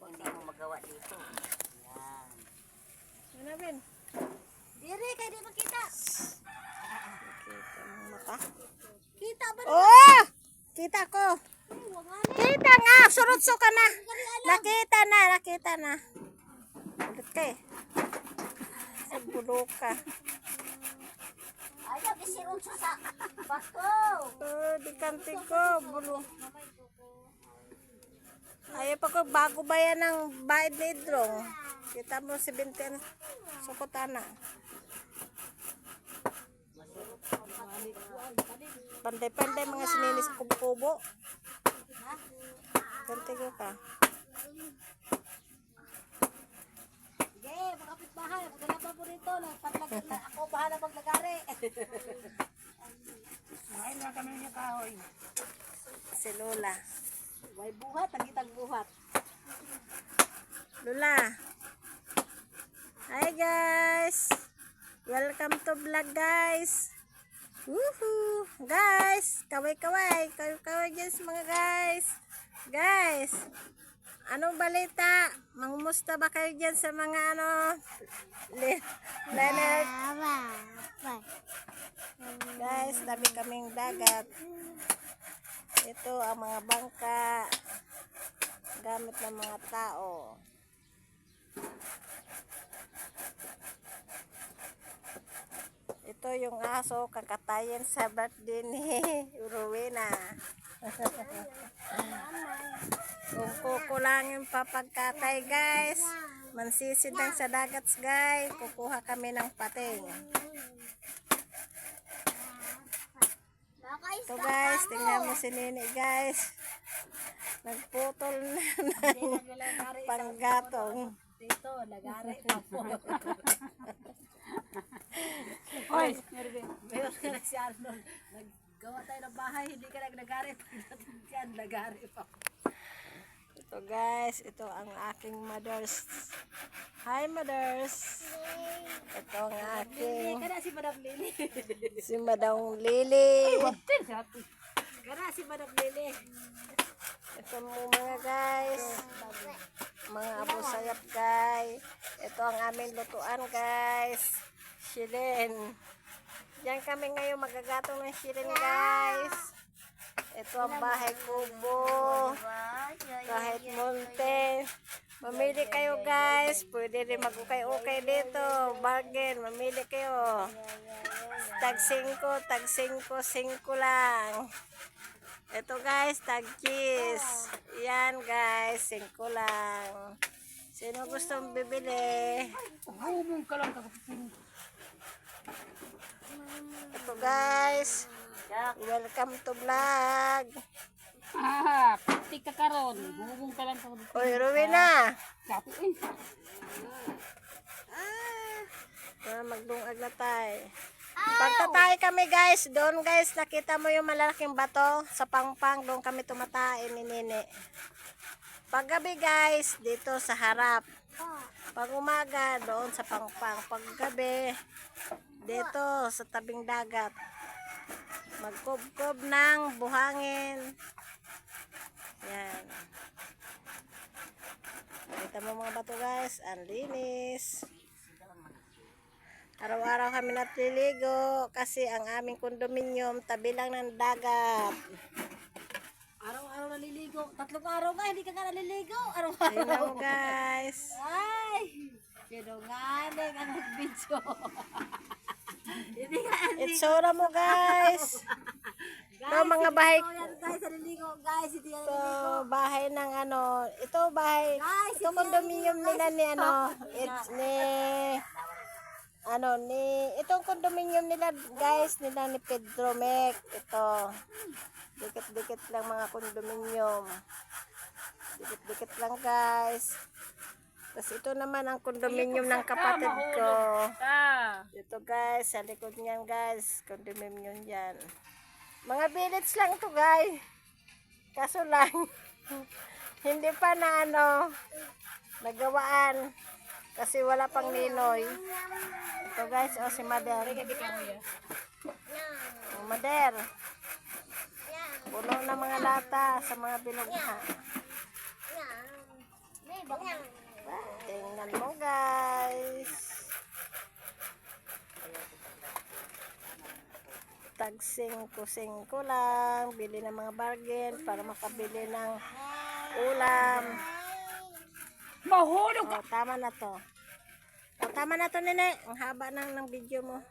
Hindi mo magawa dito. Yan. Ano, Ben? Dire, kaya di makita. Kita mo mata. Kita ba? Oh! Kita ko. Kita nga. Surutso ka na. Nakita na. Ulit ka eh. Sa bulo ka. Ayaw, disirun sa bako. Di kanti ko. Bulo. Ayaw pa ko bago ba yan ng bayad ni Idrong. Kita mo si Binten. Sukotana. Panday-panday mga sininis kubo-kubo. Kanti ko ka. Sige, makapit bahay. Maglalaba mo rito. Ako bahala maglagari. Ngayon na kami niya kahoy. Si Lola. May buhat, tagitag buhat. Lola. Hi guys. Welcome to vlog guys. Woohoo. Guys, kaway-kaway. Kaway-kaway guys mga guys. Guys, anong balita? Mangumusta ba kayo dyan sa mga Leonard? Guys, dami kaming dagat. Ito ang mga bangka gamit ng mga tao. Ito yung aso kakatayin sa birthday ni Rowena. Kung kukulangin pa pagkatay guys, mansisid lang sa dagat guys, kukuha kami ng pating. Ito guys, tingnan mo si Nini guys. Nagputol na ng panggatong. Dito, lagari pa po. Oy, meron ka na si Arnold. Naggawa tayo ng bahay, hindi ka naglagari. Pagdating dyan, lagari pa po. Ito guys, ito ang aking mothers. Hi mothers. Ito ang aking Kana si Madam Lily. si Madam Lily. Kana si Madam Lily. Ito mo mga guys. Mga abo sayap guys. Ito ang aming lutuan guys. Shilin. Diyan kami ngayon magagatong ng shilin guys. Ito ang bahay kubo. Kahit monte. Mamili kayo guys. Pwede rin mag-ukay-ukay dito. Bargain. Mamili kayo. Tag 5, tag 5, 5 lang. Ito guys, tag cheese. Yan guys, 5 lang. Sino gustong bibili? Humong ka lang kakapitin. Ito guys. Welcome to vlog. Pati ka karon. Humong ka lang kakapitin. Oy, Rowena. Kapi Magdungag na tayo. Pagtatay kami guys, doon guys, nakita mo yung malalaking bato sa pangpang, doon kami tumatay ni Nini. Paggabi guys, dito sa harap. Pag umaga, doon sa pangpang. Paggabi, dito sa tabing dagat. Magkubkob ng buhangin. Yan. Nakita mo mga bato guys, ang linis. Araw-araw kami natliligo kasi ang aming kondominium tabi lang ng dagat. Araw-araw naliligo. 3 araw nga, hindi ka nga naliligo. Ayun Araw-araw. lang guys. Ay! Sinungaling ang nag-video. Hindi ka Itsura mo guys. Ito mga bahay. yan guys, naliligo guys. Hindi ka Ito naliligo. bahay ng ito bahay. Guys, Ito kondominium nila ni itong kondominium nila guys, nila ni Pedro Mek. Ito. Dikit-dikit lang mga kondominium. Dikit-dikit lang guys. Tapos ito naman ang kondominium ng kapatid ko. Ito guys, sa likod niyan guys, kondominium yan. Mga village lang to guys. Kaso lang, hindi pa na nagawaan. Kasi wala pang ninoy. Ito guys, si Mader. Mader. Puno na mga lata sa mga binugha. tag 5-5 lang. Bili ng mga bargain para makabili ng ulam. Mahulog! Oh, tama na to. Oh, tama na to, nene. Ang haba ng video mo.